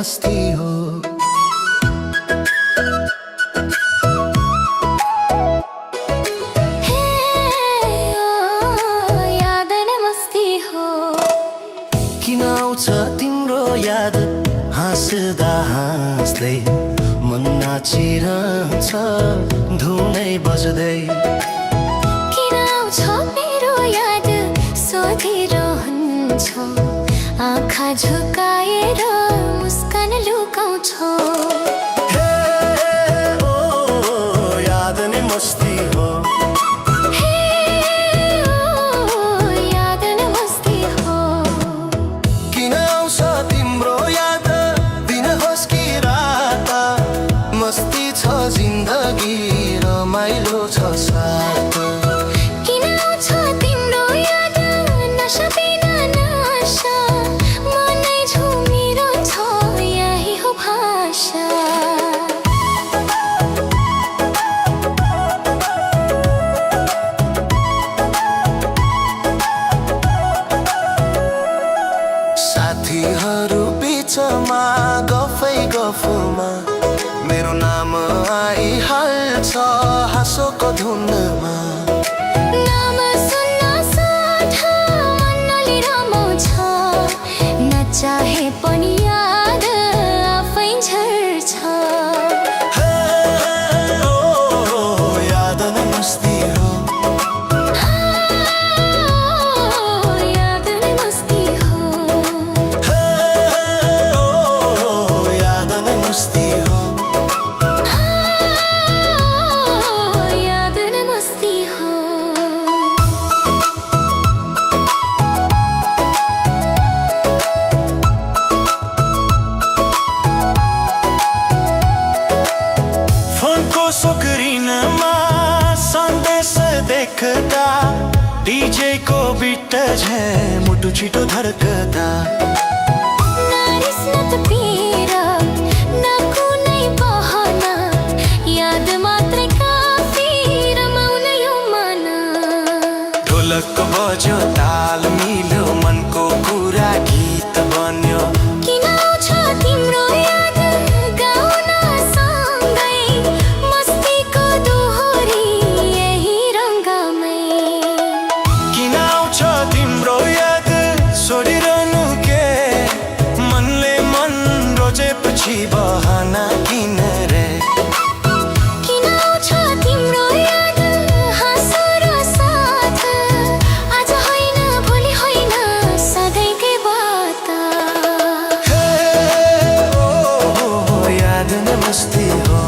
मस्ती हो। याद नै मस्ती हो। किन आउँछ तिम्रो याद हाँस्दा हाँस्दै मन नाचिरहन्छ धुनै बज्दै। किन आउँछ मेरो याद सोधिरहन्छ आँखा झुकाएर मुस्कान लुकाउँछौ। याद नै मस्ती हो। याद नै मस्ती हो। किन आउँछ तिम्रो याद दिनहोस् कि रात मस्ती छ जिन्दगी रमाइलो छ साथ। किन आउँछ तिम्रो याद नशा बिना नशा मनै झुमिरहन्छ यही हो भाषा। साथीहरू बिचमा गफै गफमा मेरो नाम आइहाल्छ हाँसोको धुनमा। नाम सुन्न साथ मनले रमाउँछ नचाहे पनि याद आफै झर्छ। याद नै मस्ती हो। याद नै मस्ती हो। याद नै मस्ती हो। याद नै मस्ती हो। फोनको स्क्रिनमा सन्देश देख्दा डीजे को बिट झै मुटु छिटो धड्कदा। नारिस्न त पीर न कुनै बहना याद मात्रै काफी रमाउन यो मन। ढोलक बज्यो ताल मिल्यो मनको कुरा गीत बन्यो। किन आउँछ तिम्रो याद गाउन सँगै मस्तीको दोहोरी यही रङ्गमै। किन आउँछ तिम्रो याद सोडिरहनु के मनले मन रोजेपछि बहाना किन रे। किन आउँछ तिम्रो याद हाँसो र साथ आज होइन भोलि होइन सधैँकै बात। याद नै मस्ती हो।